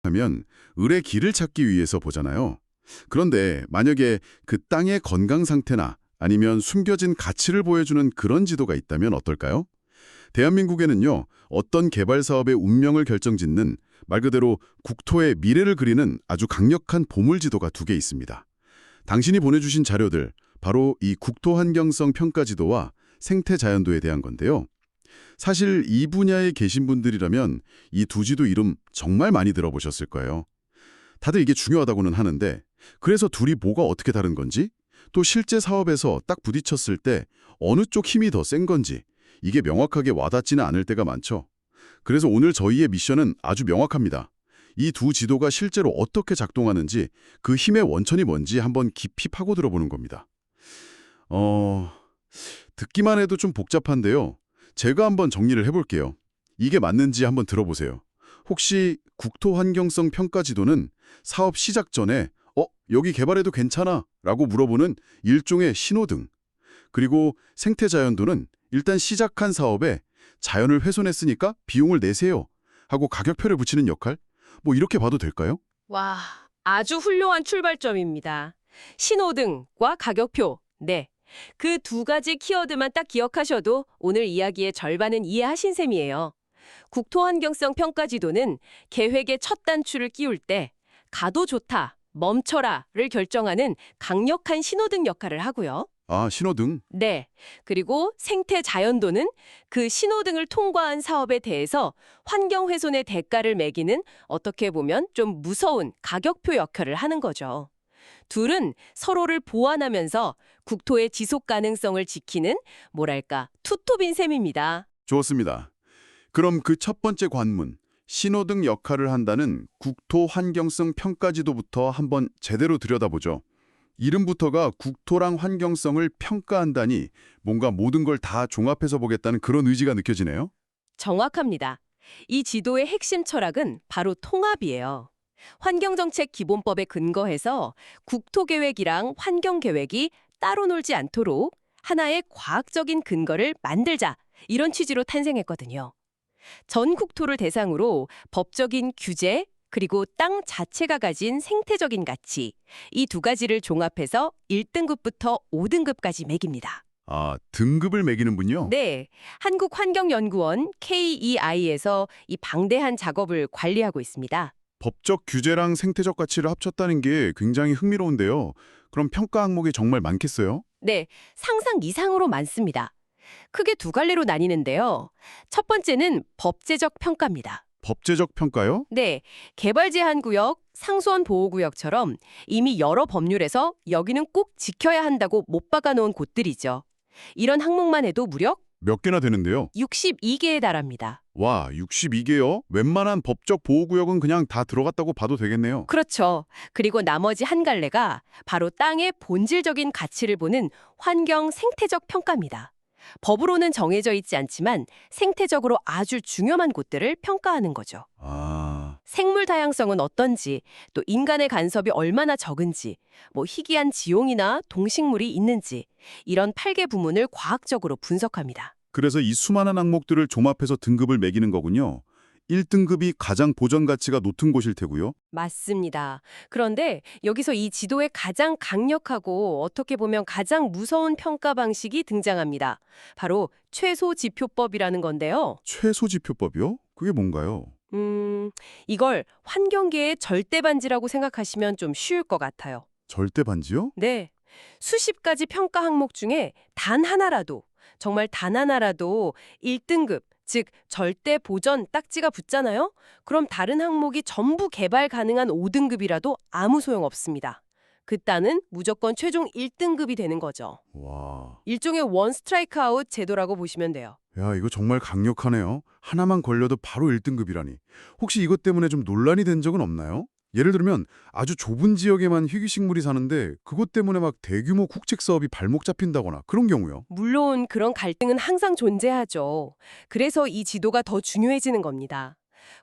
하면 을의 길을 찾기 위해서 보잖아요. 그런데 만약에 그 땅의 건강 상태나 아니면 숨겨진 가치를 보여주는 그런 지도가 있다면 어떨까요? 대한민국에는요, 어떤 개발 사업의 운명을 결정짓는 말 그대로 국토의 미래를 그리는 아주 강력한 보물 지도가 2개 있습니다. 당신이 보내주신 자료들, 바로 이 국토환경성 평가 지도와 생태자연도에 대한 건데요. 사실 이 분야에 계신 분들이라면 이 2지도 이름 정말 많이 들어보셨을 거예요. 다들 이게 중요하다고는 하는데 그래서 둘이 뭐가 어떻게 다른 건지 또 실제 사업에서 딱 부딪혔을 때 어느 쪽 힘이 더 센 건지 이게 명확하게 와닿지는 않을 때가 많죠. 그래서 오늘 저희의 미션은 아주 명확합니다. 이 2지도가 실제로 어떻게 작동하는지 그 힘의 원천이 뭔지 한번 깊이 파고들어보는 겁니다. 듣기만 해도 좀 복잡한데요. 제가 한번 정리를 해볼게요. 이게 맞는지 한번 들어보세요. 혹시 국토환경성 평가 지도는 사업 시작 전에 여기 개발해도 괜찮아 라고 물어보는 일종의 신호등. 그리고 생태자연도는 일단 시작한 사업에 자연을 훼손했으니까 비용을 내세요 하고 가격표를 붙이는 역할? 뭐 이렇게 봐도 될까요? 와, 아주 훌륭한 출발점입니다. 신호등과 가격표, 네. 그 2가지 키워드만 딱 기억하셔도 오늘 이야기의 절반은 이해하신 셈이에요. 국토환경성 평가지도는 계획의 첫 단추를 끼울 때 가도 좋다, 멈춰라를 결정하는 강력한 신호등 역할을 하고요. 아, 신호등. 네. 그리고 생태자연도는 그 신호등을 통과한 사업에 대해서 환경훼손의 대가를 매기는 어떻게 보면 좀 무서운 가격표 역할을 하는 거죠. 둘은 서로를 보완하면서 국토의 지속 가능성을 지키는 뭐랄까 투톱인 셈입니다. 좋습니다. 그럼 그 첫 번째 관문, 신호등 역할을 한다는 국토환경성 평가지도부터 한번 제대로 들여다보죠. 이름부터가 국토랑 환경성을 평가한다니 뭔가 모든 걸 다 종합해서 보겠다는 그런 의지가 느껴지네요. 정확합니다. 이 지도의 핵심 철학은 바로 통합이에요. 환경정책 기본법에 근거해서 국토계획이랑 환경계획이 따로 놀지 않도록 하나의 과학적인 근거를 만들자, 이런 취지로 탄생했거든요. 전 국토를 대상으로 법적인 규제, 그리고 땅 자체가 가진 생태적인 가치, 이 2가지를 종합해서 1등급부터 5등급까지 매깁니다. 아, 등급을 매기는군요. 네, 한국환경연구원 KEI에서 이 방대한 작업을 관리하고 있습니다. 법적 규제랑 생태적 가치를 합쳤다는 게 굉장히 흥미로운데요. 그럼 평가 항목이 정말 많겠어요? 네, 상상 이상으로 많습니다. 크게 2갈래로 나뉘는데요. 첫 번째는 법제적 평가입니다. 법제적 평가요? 네, 개발 제한 구역, 상수원 보호 구역처럼 이미 여러 법률에서 여기는 꼭 지켜야 한다고 못 박아놓은 곳들이죠. 이런 항목만 해도 무려 몇 개나 되는데요? 62개에 달합니다. 와, 62개요? 웬만한 법적 보호구역은 그냥 다 들어갔다고 봐도 되겠네요. 그렇죠. 그리고 나머지 1갈래가 바로 땅의 본질적인 가치를 보는 환경 생태적 평가입니다. 법으로는 정해져 있지 않지만 생태적으로 아주 중요한 곳들을 평가하는 거죠. 아, 생물 다양성은 어떤지, 또 인간의 간섭이 얼마나 적은지, 뭐 희귀한 지용이나 동식물이 있는지, 이런 8개 부문을 과학적으로 분석합니다. 그래서 이 수많은 항목들을 종합해서 등급을 매기는 거군요. 1등급이 가장 보전 가치가 높은 곳일 테고요. 맞습니다. 그런데 여기서 이 지도의 가장 강력하고 어떻게 보면 가장 무서운 평가 방식이 등장합니다. 바로 최소지표법이라는 건데요. 최소지표법이요? 그게 뭔가요? 이걸 환경계의 절대반지라고 생각하시면 좀 쉬울 것 같아요. 절대 반지요? 네. 수십 가지 평가 항목 중에 단 하나라도, 정말 단 하나라도 1등급, 즉 절대 보전 딱지가 붙잖아요? 그럼 다른 항목이 전부 개발 가능한 5등급이라도 아무 소용 없습니다. 그 땅은 무조건 최종 1등급이 되는 거죠. 와, 일종의 원 스트라이크 아웃 제도라고 보시면 돼요. 야, 이거 정말 강력하네요. 하나만 걸려도 바로 1등급이라니. 혹시 이것 때문에 좀 논란이 된 적은 없나요? 예를 들면 아주 좁은 지역에만 희귀식물이 사는데 그것 때문에 막 대규모 국책 사업이 발목 잡힌다거나 그런 경우요. 물론 그런 갈등은 항상 존재하죠. 그래서 이 지도가 더 중요해지는 겁니다.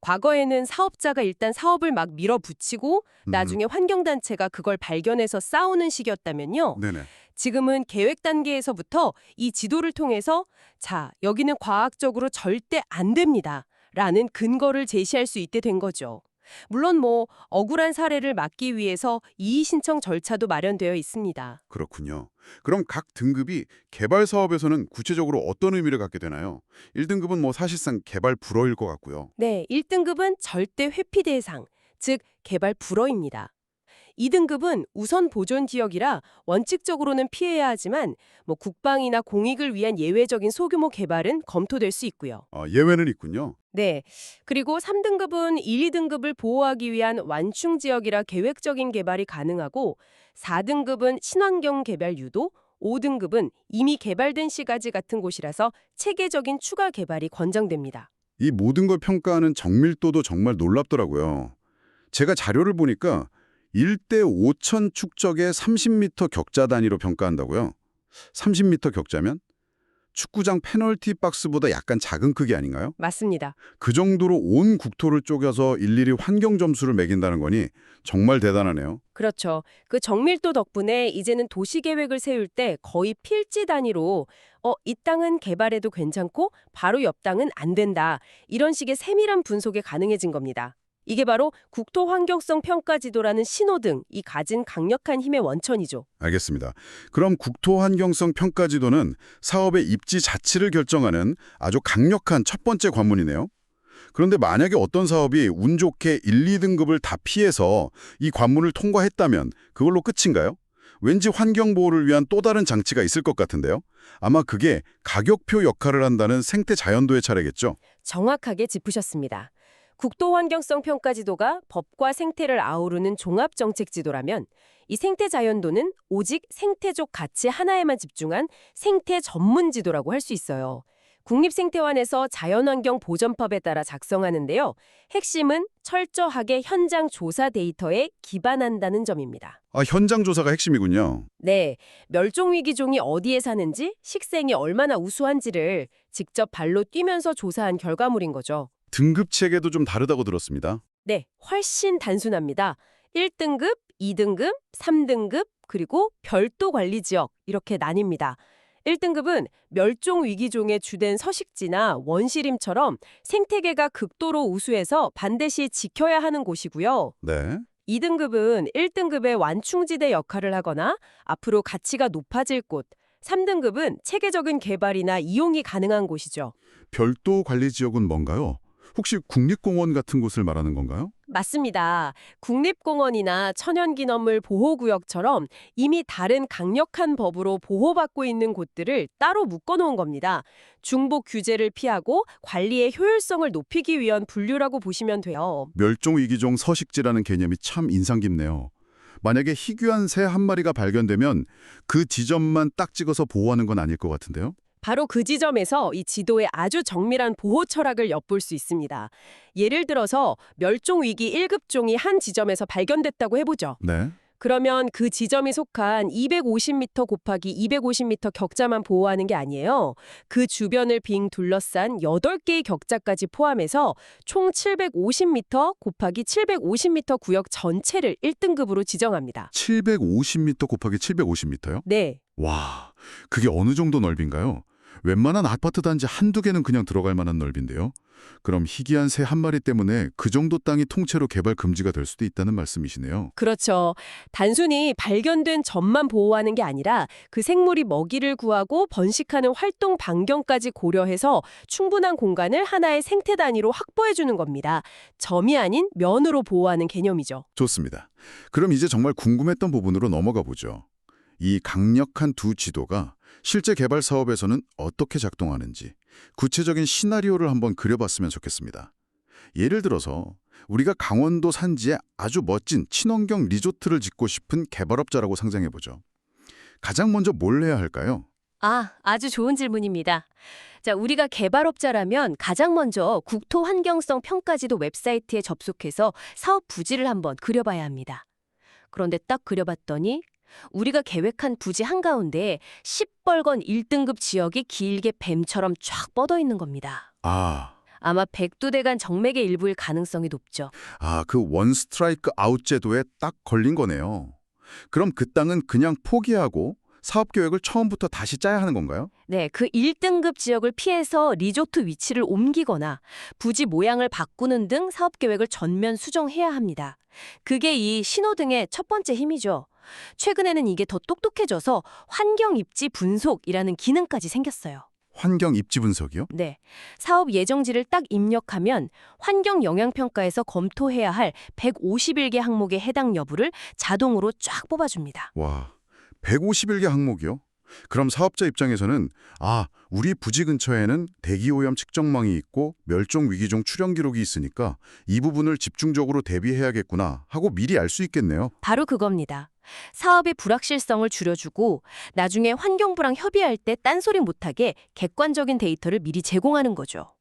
과거에는 사업자가 일단 사업을 막 밀어붙이고 나중에 환경단체가 그걸 발견해서 싸우는 식이었다면요. 네네. 지금은 계획 단계에서부터 이 지도를 통해서 자, 여기는 과학적으로 절대 안 됩니다. 라는 근거를 제시할 수 있게 된 거죠. 물론 억울한 사례를 막기 위해서 이의 신청 절차도 마련되어 있습니다. 그렇군요. 그럼 각 등급이 개발 사업에서는 구체적으로 어떤 의미를 갖게 되나요? 1등급은 사실상 개발 불허일 것 같고요. 네, 1등급은 절대 회피 대상, 즉 개발 불허입니다. 2등급은 우선 보존 지역이라 원칙적으로는 피해야 하지만 국방이나 공익을 위한 예외적인 소규모 개발은 검토될 수 있고요. 예외는 있군요. 네. 그리고 3등급은 1, 2등급을 보호하기 위한 완충 지역이라 계획적인 개발이 가능하고 4등급은 친환경 개발 유도, 5등급은 이미 개발된 시가지 같은 곳이라서 체계적인 추가 개발이 권장됩니다. 이 모든 걸 평가하는 정밀도도 정말 놀랍더라고요. 제가 자료를 보니까 1대 5천 축적의 30m 격자 단위로 평가한다고요? 30m 격자면 축구장 페널티 박스보다 약간 작은 크기 아닌가요? 맞습니다. 그 정도로 온 국토를 쪼개서 일일이 환경 점수를 매긴다는 거니 정말 대단하네요. 그렇죠. 그 정밀도 덕분에 이제는 도시 계획을 세울 때 거의 필지 단위로 이 땅은 개발해도 괜찮고 바로 옆 땅은 안 된다. 이런 식의 세밀한 분석이 가능해진 겁니다. 이게 바로 국토 환경성 평가 지도라는 신호등이 가진 강력한 힘의 원천이죠. 알겠습니다. 그럼 국토 환경성 평가 지도는 사업의 입지 자체를 결정하는 아주 강력한 첫 번째 관문이네요. 그런데 만약에 어떤 사업이 운 좋게 1, 2등급을 다 피해서 이 관문을 통과했다면 그걸로 끝인가요? 왠지 환경 보호를 위한 또 다른 장치가 있을 것 같은데요. 아마 그게 가격표 역할을 한다는 생태 자연도의 차례겠죠. 정확하게 짚으셨습니다. 국토 환경성 평가 지도가 법과 생태를 아우르는 종합 정책 지도라면 이 생태 자연도는 오직 생태적 가치 하나에만 집중한 생태 전문 지도라고 할 수 있어요. 국립생태원에서 자연환경 보전법에 따라 작성하는데요. 핵심은 철저하게 현장 조사 데이터에 기반한다는 점입니다. 현장 조사가 핵심이군요. 네, 멸종위기종이 어디에 사는지, 식생이 얼마나 우수한지를 직접 발로 뛰면서 조사한 결과물인 거죠. 등급 체계도 좀 다르다고 들었습니다. 네, 훨씬 단순합니다. 1등급, 2등급, 3등급, 그리고 별도 관리 지역 이렇게 나뉩니다. 1등급은 멸종위기종의 주된 서식지나 원시림처럼 생태계가 극도로 우수해서 반드시 지켜야 하는 곳이고요. 네. 2등급은 1등급의 완충지대 역할을 하거나 앞으로 가치가 높아질 곳, 3등급은 체계적인 개발이나 이용이 가능한 곳이죠. 별도 관리 지역은 뭔가요? 혹시 국립공원 같은 곳을 말하는 건가요? 맞습니다. 국립공원이나 천연기념물 보호구역처럼 이미 다른 강력한 법으로 보호받고 있는 곳들을 따로 묶어놓은 겁니다. 중복 규제를 피하고 관리의 효율성을 높이기 위한 분류라고 보시면 돼요. 멸종위기종 서식지라는 개념이 참 인상 깊네요. 만약에 희귀한 새 한 마리가 발견되면 그 지점만 딱 찍어서 보호하는 건 아닐 것 같은데요? 바로 그 지점에서 이 지도의 아주 정밀한 보호 철학을 엿볼 수 있습니다. 예를 들어서 멸종위기 1급종이 한 지점에서 발견됐다고 해보죠. 네. 그러면 그 지점이 속한 250m 곱하기 250m 격자만 보호하는 게 아니에요. 그 주변을 빙 둘러싼 8개의 격자까지 포함해서 총 750m 곱하기 750m 구역 전체를 1등급으로 지정합니다. 750m 곱하기 750m요? 네. 와, 그게 어느 정도 넓인가요? 웬만한 아파트 단지 한두 개는 그냥 들어갈 만한 넓인데요. 그럼 희귀한 새 한 마리 때문에 그 정도 땅이 통째로 개발 금지가 될 수도 있다는 말씀이시네요. 그렇죠. 단순히 발견된 점만 보호하는 게 아니라 그 생물이 먹이를 구하고 번식하는 활동 반경까지 고려해서 충분한 공간을 하나의 생태 단위로 확보해 주는 겁니다. 점이 아닌 면으로 보호하는 개념이죠. 좋습니다. 그럼 이제 정말 궁금했던 부분으로 넘어가 보죠. 이 강력한 두 지도가 실제 개발 사업에서는 어떻게 작동하는지 구체적인 시나리오를 한번 그려봤으면 좋겠습니다. 예를 들어서 우리가 강원도 산지에 아주 멋진 친환경 리조트를 짓고 싶은 개발업자라고 상상해보죠. 가장 먼저 뭘 해야 할까요? 아주 좋은 질문입니다. 자, 우리가 개발업자라면 가장 먼저 국토 환경성 평가지도 웹사이트에 접속해서 사업 부지를 한번 그려봐야 합니다. 그런데 딱 그려봤더니 우리가 계획한 부지 한가운데 시뻘건 1등급 지역이 길게 뱀처럼 쫙 뻗어 있는 겁니다. 아마 백두대간 정맥의 일부일 가능성이 높죠. 그 원 스트라이크 아웃 제도에 딱 걸린 거네요. 그럼 그 땅은 그냥 포기하고 사업 계획을 처음부터 다시 짜야 하는 건가요? 네, 그 1등급 지역을 피해서 리조트 위치를 옮기거나 부지 모양을 바꾸는 등 사업 계획을 전면 수정해야 합니다. 그게 이 신호등의 첫 번째 힘이죠. 최근에는 이게 더 똑똑해져서 환경 입지 분석이라는 기능까지 생겼어요. 환경 입지 분석이요? 네, 사업 예정지를 딱 입력하면 환경 영향 평가에서 검토해야 할 151개 항목의 해당 여부를 자동으로 쫙 뽑아줍니다. 와, 151개 항목이요? 그럼 사업자 입장에서는 우리 부지 근처에는 대기오염 측정망이 있고 멸종 위기종 출현 기록이 있으니까 이 부분을 집중적으로 대비해야겠구나 하고 미리 알 수 있겠네요. 바로 그겁니다. 사업의 불확실성을 줄여주고 나중에 환경부랑 협의할 때 딴소리 못하게 객관적인 데이터를 미리 제공하는 거죠.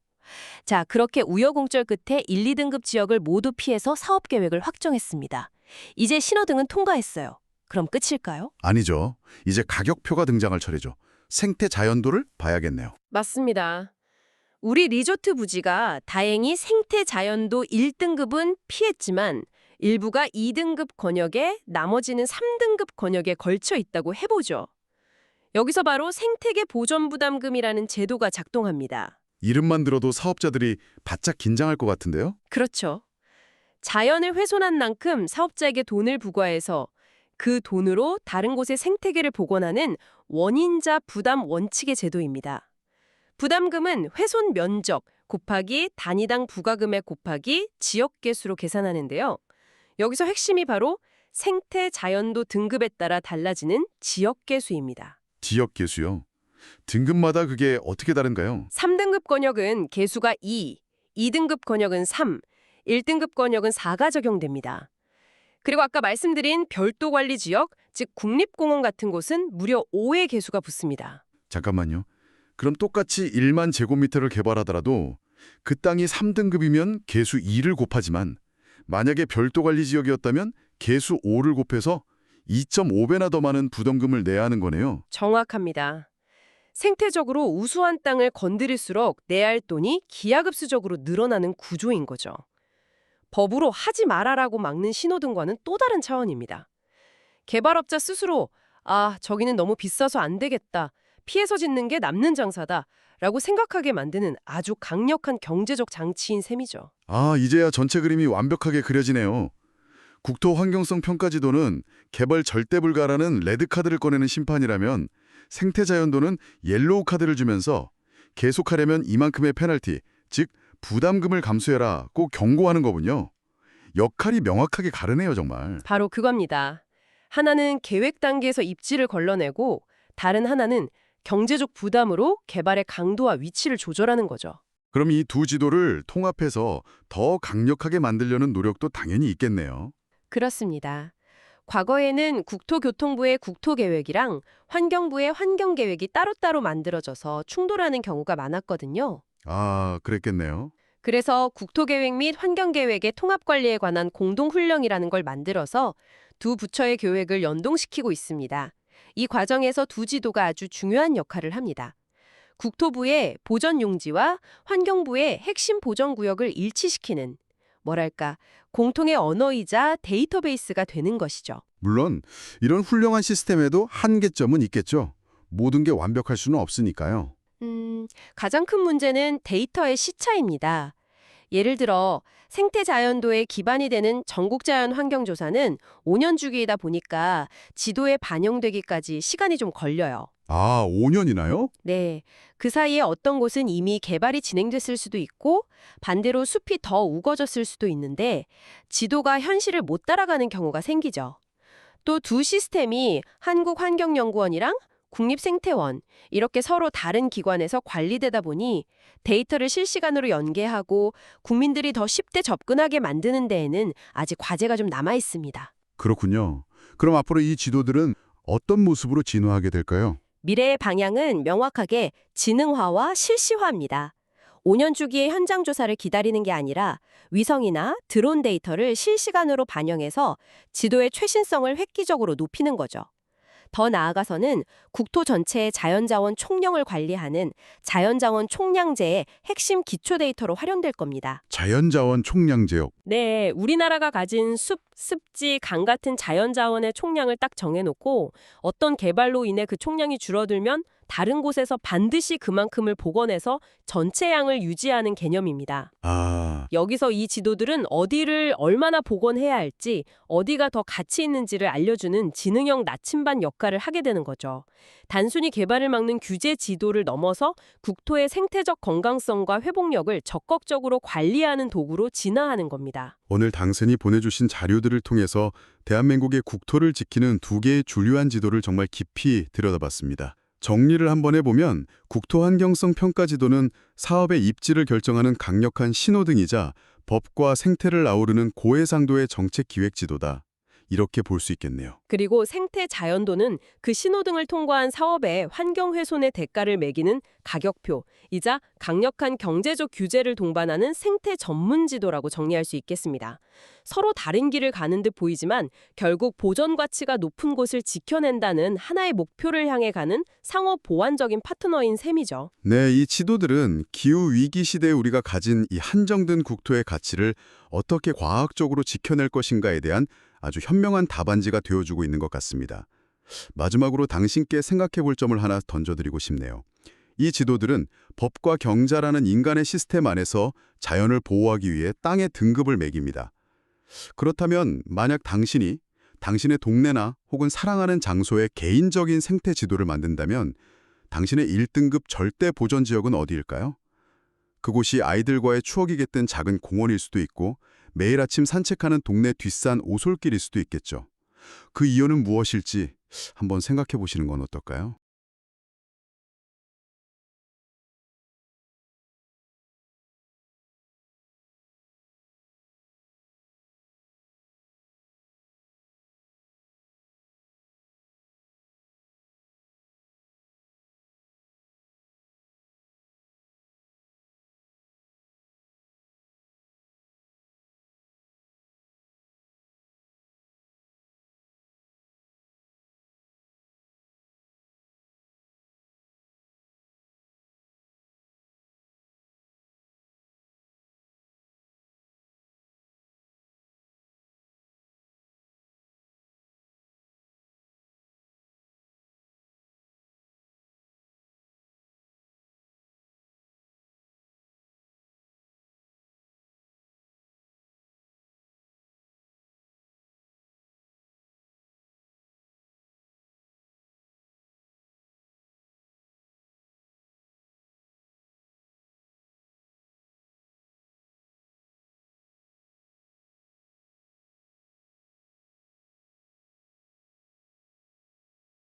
자, 그렇게 우여곡절 끝에 1, 2등급 지역을 모두 피해서 사업 계획을 확정했습니다. 이제 신호등은 통과했어요. 그럼 끝일까요? 아니죠. 이제 가격표가 등장할 차례죠. 생태 자연도를 봐야겠네요. 맞습니다. 우리 리조트 부지가 다행히 생태 자연도 1등급은 피했지만 일부가 2등급 권역에 나머지는 3등급 권역에 걸쳐 있다고 해보죠. 여기서 바로 생태계 보전 부담금이라는 제도가 작동합니다. 이름만 들어도 사업자들이 바짝 긴장할 것 같은데요? 그렇죠. 자연을 훼손한 만큼 사업자에게 돈을 부과해서 그 돈으로 다른 곳의 생태계를 복원하는 원인자 부담 원칙의 제도입니다. 부담금은 훼손 면적 곱하기 단위당 부과금액 곱하기 지역 개수로 계산하는데요. 여기서 핵심이 바로 생태 자연도 등급에 따라 달라지는 지역 개수입니다. 지역 개수요. 등급마다 그게 어떻게 다른가요? 3등급 권역은 개수가 2, 2등급 권역은 3, 1등급 권역은 4가 적용됩니다. 그리고 아까 말씀드린 별도 관리 지역, 즉 국립공원 같은 곳은 무려 5의 개수가 붙습니다. 잠깐만요. 그럼 똑같이 1만 제곱미터를 개발하더라도 그 땅이 3등급이면 개수 2를 곱하지만 만약에 별도 관리 지역이었다면 개수 5를 곱해서 2.5배나 더 많은 부담금을 내야 하는 거네요. 정확합니다. 생태적으로 우수한 땅을 건드릴수록 내야 할 돈이 기하급수적으로 늘어나는 구조인 거죠. 법으로 하지 말아라고 막는 신호등과는 또 다른 차원입니다. 개발업자 스스로 저기는 너무 비싸서 안 되겠다. 피해서 짓는 게 남는 장사다. 라고 생각하게 만드는 아주 강력한 경제적 장치인 셈이죠. 이제야 전체 그림이 완벽하게 그려지네요. 국토 환경성 평가 지도는 개발 절대 불가라는 레드카드를 꺼내는 심판이라면 생태자연도는 옐로우 카드를 주면서 계속하려면 이만큼의 페널티, 즉 부담금을 감수해라 꼭 경고하는 거군요. 역할이 명확하게 가르네요, 정말. 바로 그겁니다. 하나는 계획 단계에서 입지를 걸러내고 다른 하나는 경제적 부담으로 개발의 강도와 위치를 조절하는 거죠. 그럼 이 두 지도를 통합해서 더 강력하게 만들려는 노력도 당연히 있겠네요. 그렇습니다. 과거에는 국토교통부의 국토계획이랑 환경부의 환경계획이 따로따로 만들어져서 충돌하는 경우가 많았거든요. 그랬겠네요. 그래서 국토계획 및 환경계획의 통합관리에 관한 공동훈령이라는 걸 만들어서 두 부처의 계획을 연동시키고 있습니다. 이 과정에서 두 지도가 아주 중요한 역할을 합니다. 국토부의 보전용지와 환경부의 핵심 보전구역을 일치시키는 뭐랄까 공통의 언어이자 데이터베이스가 되는 것이죠. 물론 이런 훌륭한 시스템에도 한계점은 있겠죠. 모든 게 완벽할 수는 없으니까요. 가장 큰 문제는 데이터의 시차입니다. 예를 들어 생태자연도에 기반이 되는 전국자연환경조사는 5년 주기이다 보니까 지도에 반영되기까지 시간이 좀 걸려요. 5년이나요? 네, 그 사이에 어떤 곳은 이미 개발이 진행됐을 수도 있고 반대로 숲이 더 우거졌을 수도 있는데 지도가 현실을 못 따라가는 경우가 생기죠. 또 두 시스템이 한국환경연구원이랑 국립생태원 이렇게 서로 다른 기관에서 관리되다 보니 데이터를 실시간으로 연계하고 국민들이 더 쉽게 접근하게 만드는 데에는 아직 과제가 좀 남아 있습니다. 그렇군요. 그럼 앞으로 이 지도들은 어떤 모습으로 진화하게 될까요? 미래의 방향은 명확하게 지능화와 실시화입니다. 5년 주기의 현장 조사를 기다리는 게 아니라 위성이나 드론 데이터를 실시간으로 반영해서 지도의 최신성을 획기적으로 높이는 거죠. 더 나아가서는 국토 전체의 자연자원 총량을 관리하는 자연자원 총량제의 핵심 기초 데이터로 활용될 겁니다. 자연자원 총량제요. 네, 우리나라가 가진 숲, 습지, 강 같은 자연자원의 총량을 딱 정해놓고 어떤 개발로 인해 그 총량이 줄어들면 다른 곳에서 반드시 그만큼을 복원해서 전체 양을 유지하는 개념입니다. 아, 여기서 이 지도들은 어디를 얼마나 복원해야 할지, 어디가 더 가치 있는지를 알려주는 지능형 나침반 역할을 하게 되는 거죠. 단순히 개발을 막는 규제 지도를 넘어서 국토의 생태적 건강성과 회복력을 적극적으로 관리하는 도구로 진화하는 겁니다. 오늘 당신이 보내주신 자료들을 통해서 대한민국의 국토를 지키는 두 개의 주요한 지도를 정말 깊이 들여다봤습니다. 정리를 한번 해보면 국토 환경성 평가 지도는 사업의 입지를 결정하는 강력한 신호등이자 법과 생태를 아우르는 고해상도의 정책 기획 지도다. 이렇게 볼 수 있겠네요. 그리고 생태 자연도는 그 신호등을 통과한 사업에 환경 훼손의 대가를 매기는 가격표이자 강력한 경제적 규제를 동반하는 생태 전문 지도라고 정리할 수 있겠습니다. 서로 다른 길을 가는 듯 보이지만 결국 보전 가치가 높은 곳을 지켜낸다는 하나의 목표를 향해 가는 상호 보완적인 파트너인 셈이죠. 네, 이 지도들은 기후 위기 시대에 우리가 가진 이 한정된 국토의 가치를 어떻게 과학적으로 지켜낼 것인가에 대한 아주 현명한 답안지가 되어주고 있는 것 같습니다. 마지막으로 당신께 생각해 볼 점을 하나 던져드리고 싶네요. 이 지도들은 법과 경자라는 인간의 시스템 안에서 자연을 보호하기 위해 땅의 등급을 매깁니다. 그렇다면 만약 당신이 당신의 동네나 혹은 사랑하는 장소의 개인적인 생태 지도를 만든다면 당신의 1등급 절대 보전 지역은 어디일까요? 그곳이 아이들과의 추억이 깃든 작은 공원일 수도 있고 매일 아침 산책하는 동네 뒷산 오솔길일 수도 있겠죠. 그 이유는 무엇일지 한번 생각해 보시는 건 어떨까요?